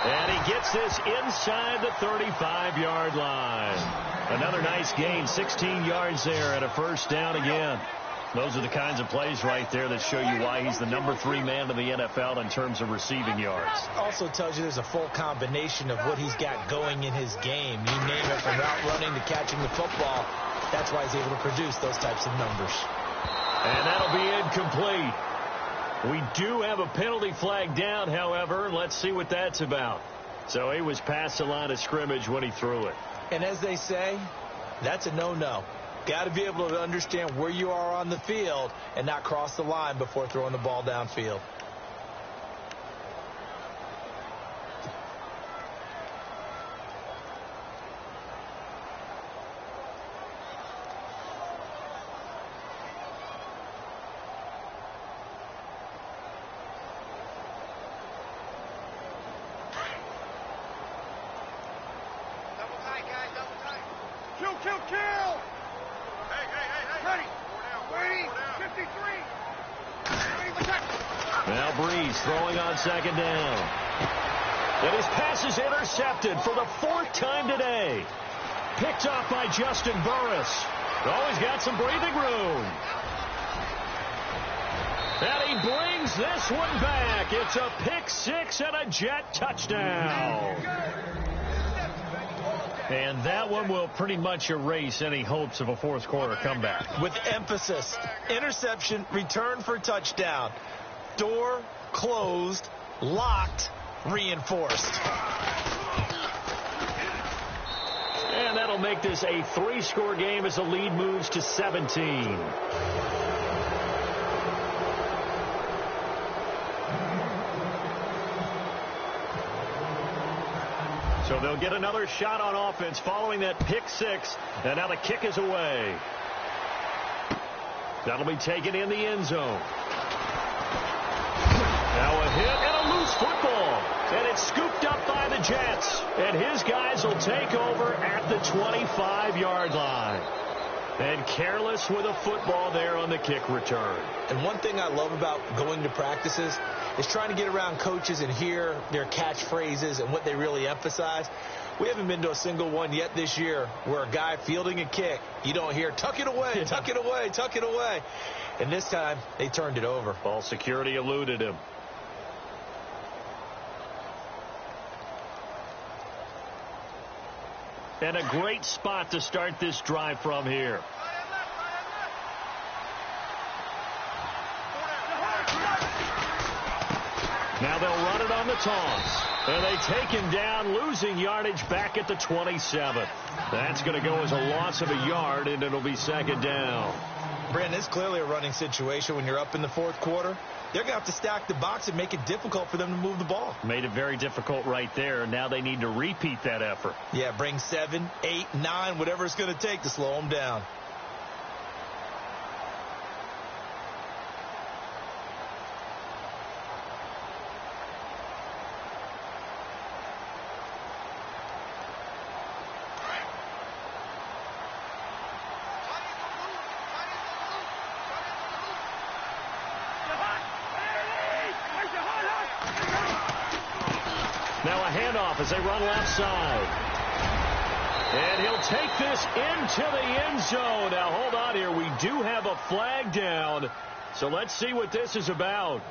And he gets this inside the 35-yard line. Another nice gain, 16 yards there and a first down again. Those are the kinds of plays right there that show you why he's the number 3 man in the NFL in terms of receiving yards. Also tells you there's a full combination of what he's got going in his game. You name it, from route running to catching the football. That's why he's able to produce those types of numbers. And that'll be incomplete. We do have a penalty flag down, however. Let's see what that's about. So he was past the line of scrimmage when he threw it. And as they say, that's a no-no. Got to be able to understand where you are on the field and not cross the line before throwing the ball downfield. Kill! Hey! Ready! 53! Ready for tackle! Now Breeze throwing on second down. And his pass is intercepted for the 4th time today. Picked off by Justin Burris. Oh, he's got some breathing room. And he brings this one back. It's a pick 6 and a Jet touchdown. And that one will pretty much erase any hopes of a fourth quarter comeback. With emphasis, interception, return for touchdown. Door closed, locked, reinforced. And that'll make this a 3-score game as the lead moves to 17. So they'll get another shot on offense following that pick 6. And now the kick is away. That'll be taken in the end zone. Now a hit and a loose football. And it's scooped up by the Jets. And his guys will take over at the 25-yard line. And careless with a football there on the kick return. And one thing I love about going to practices is trying to get around coaches and hear their catchphrases and what they really emphasize. We haven't been to a single one yet this year where a guy fielding a kick, you don't hear, tuck it away, tuck it away, tuck it away. And this time, they turned it over. Ball security eluded him. And a great spot to start this drive from here. Now they'll run it on the toss. And they take him down, losing yardage back at the 27. That's going to go as a loss of a yard, and it'll be second down. Brandon, it's clearly a running situation when you're up in the fourth quarter. They're going to have to stack the box and make it difficult for them to move the ball. Made it very difficult right there. Now they need to repeat that effort. Yeah, bring 7, 8, 9, whatever it's going to take to slow them down. Now a handoff as they run left side. And he'll take this into the end zone. Now hold on here. We do have a flag down. So let's see what this is about.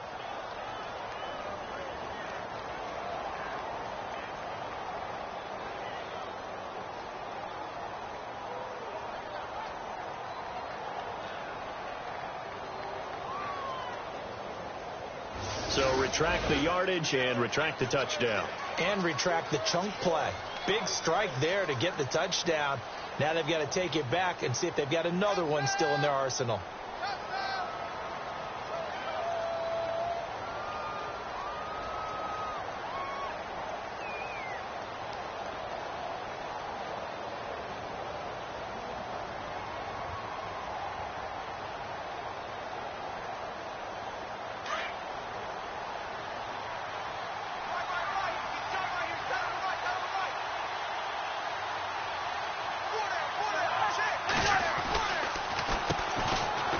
So retract the yardage and retract the touchdown. And retract the chunk play. Big strike there to get the touchdown. Now they've got to take it back and see if they've got another one still in their arsenal.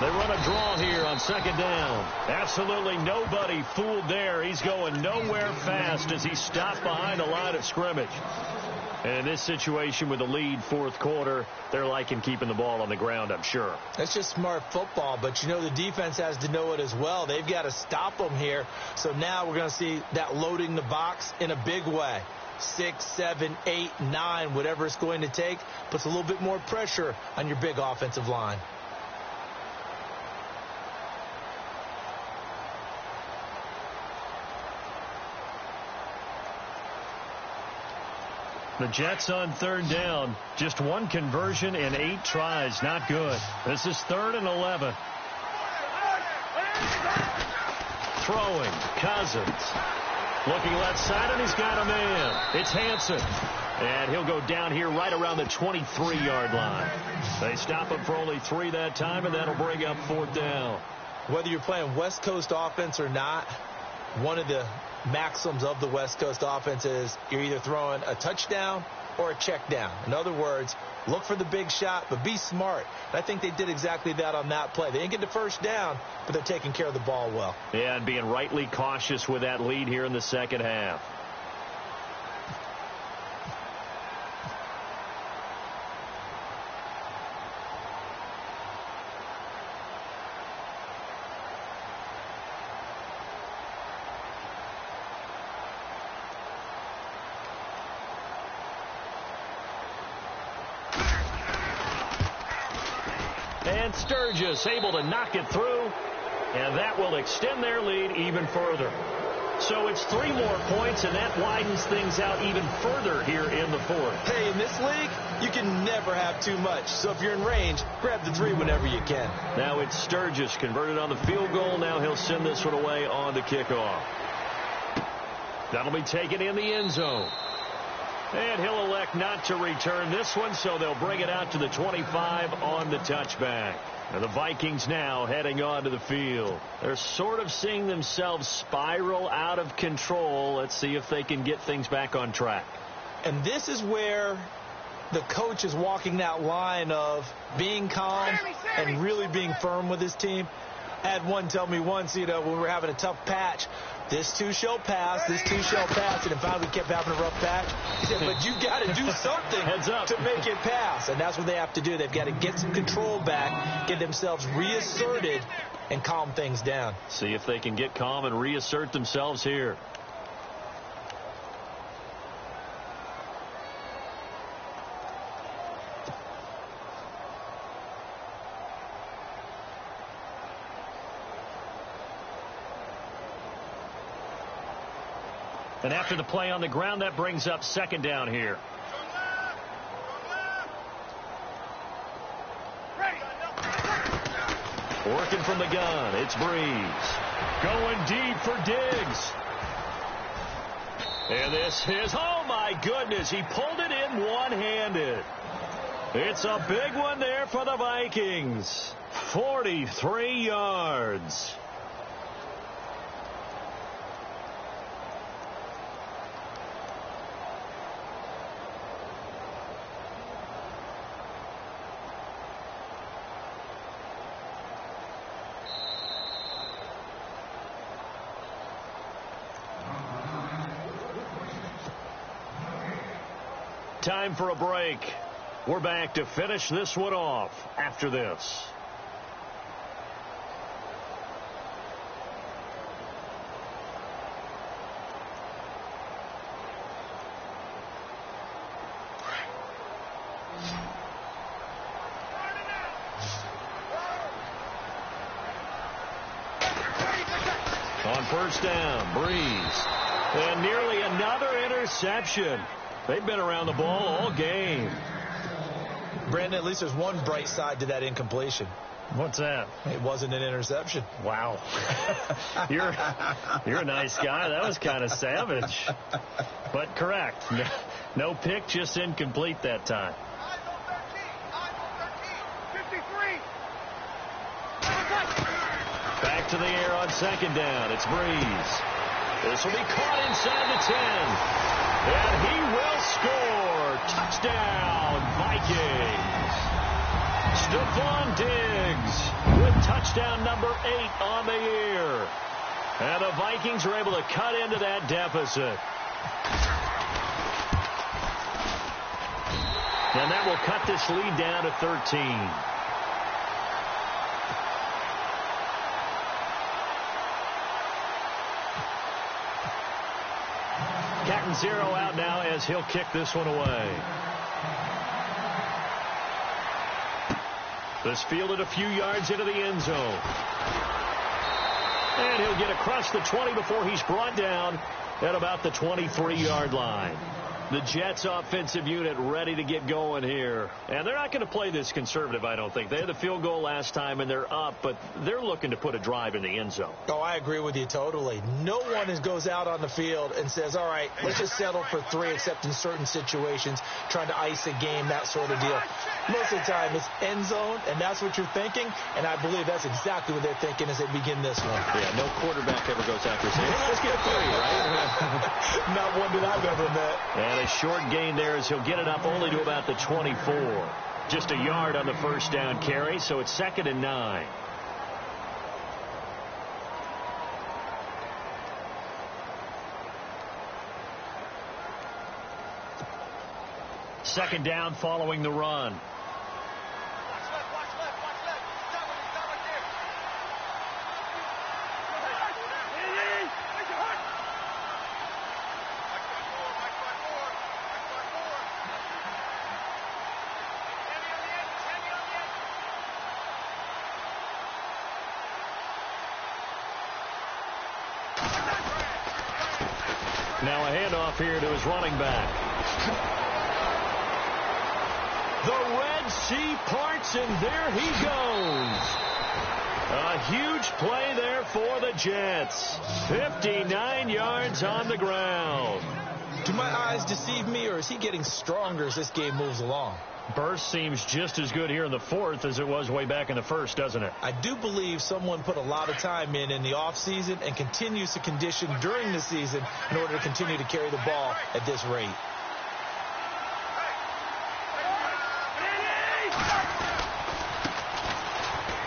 They run a draw here on second down. Absolutely nobody fooled there. He's going nowhere fast as he's stopped behind the line of scrimmage. And in this situation with the lead fourth quarter, they're liking keeping the ball on the ground, I'm sure. That's just smart football, but you know the defense has to know it as well. They've got to stop them here. So now we're going to see that loading the box in a big way. 6, 7, 8, 9, whatever it's going to take, puts a little bit more pressure on your big offensive line. The Jets on third down. Just one conversion in 8 tries. Not good. This is 3rd and 11. Throwing. Cousins. Looking left side, and he's got a man. It's Hansen. And he'll go down here right around the 23-yard line. They stop him for only 3 that time, and that'll bring up 4th down. Whether you're playing West Coast offense or not, one of the maxims of the West Coast offense is you're either throwing a touchdown or a check down. In other words, look for the big shot, but be smart. And I think they did exactly that on that play. They didn't get the first down, but they're taking care of the ball well. Yeah, and being rightly cautious with that lead here in the second half. And Sturgis able to knock it through, and that will extend their lead even further. So it's 3 more points, and that widens things out even further here in the fourth. Hey, in this league, you can never have too much. So if you're in range, grab the 3 whenever you can. Now it's Sturgis converted on the field goal. Now he'll send this one away on the kickoff. That'll be taken in the end zone. And he'll elect not to return this one, so they'll bring it out to the 25 on the touchback. And the Vikings now heading onto the field. They're sort of seeing themselves spiral out of control. Let's see if they can get things back on track. And this is where the coach is walking that line of being calm and really being firm with his team. I had one tell me once, when we were having a tough patch, this too shall pass, this too shall pass, and finally we kept having a rough patch. He said, but you got to do something Heads up. to make it pass, and that's what they have to do. They've got to get some control back, get themselves reasserted, and calm things down. See if they can get calm and reassert themselves here. And after the play on the ground, that brings up second down here. Working from the gun, it's Breeze. Going deep for Diggs. And this is, oh my goodness, he pulled it in one-handed. It's a big one there for the Vikings. 43 yards. Time for a break. We're back to finish this one off after this. On first down, Breeze. And nearly another interception. They've been around the ball all game. Brandon, at least there's one bright side to that incompletion. What's that? It wasn't an interception. Wow. You're a nice guy. That was kind of savage. But correct. No pick, just incomplete that time. Back to the air on second down. It's Breeze. This will be caught inside the 10. And he will score. Touchdown, Vikings. Stephon Diggs with touchdown number 8 on the year. And the Vikings are able to cut into that deficit. And that will cut this lead down to 13. Captain Zero out now as he'll kick this one away. This fielded a few yards into the end zone. And he'll get across the 20 before he's brought down at about the 23-yard line. The Jets offensive unit ready to get going here. And they're not going to play this conservative, I don't think. They had the field goal last time, and they're up, but they're looking to put a drive in the end zone. Oh, I agree with you totally. No one goes out on the field and says, all right, let's just settle for 3, except in certain situations, trying to ice a game, that sort of deal. Most of the time, it's end zone, and that's what you're thinking, and I believe that's exactly what they're thinking as they begin this one. Yeah, no quarterback ever goes after saying, hey, let's get 3, right? Not one that I've ever met. And a short gain there as he'll get it up only to about the 24. Just a yard on the first down carry, so it's 2nd and 9. Second down following the run. Now a handoff here to his running back. The Red Sea parts, and there he goes. A huge play there for the Jets. 59 yards on the ground. Do my eyes deceive me, or is he getting stronger as this game moves along? Burst seems just as good here in the 4th as it was way back in the 1st, doesn't it? I do believe someone put a lot of time in the offseason and continues to condition during the season in order to continue to carry the ball at this rate.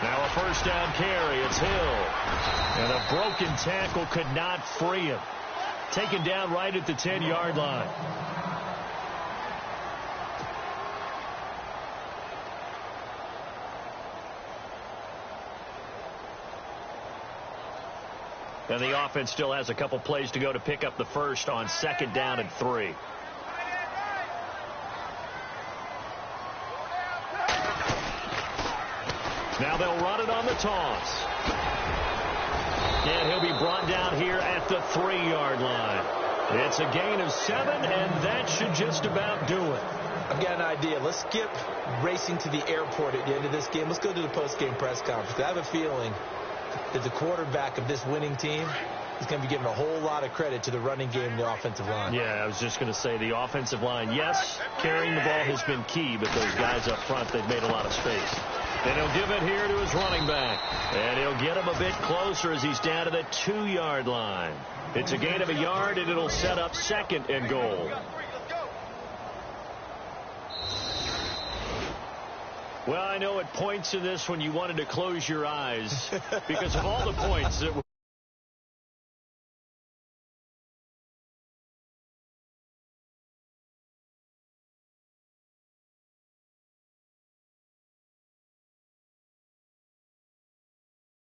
Now a first down carry. It's Hill. And a broken tackle could not free him. Taken down right at the 10-yard line. And the offense still has a couple plays to go to pick up the first on 2nd down and 3. Now they'll run it on the toss. And he'll be brought down here at the 3-yard line. It's a gain of 7, and that should just about do it. I've got an idea. Let's skip racing to the airport at the end of this game. Let's go to the post-game press conference. I have a feeling that the quarterback of this winning team is going to be giving a whole lot of credit to the running game and the offensive line. Yeah, I was just going to say the offensive line, yes, carrying the ball has been key, but those guys up front, they've made a lot of space. And he'll give it here to his running back. And he'll get him a bit closer as he's down to the 2-yard line. It's a gain of a yard, and it'll set up 2nd and goal. Well, I know at points in this when you wanted to close your eyes because of all the points that were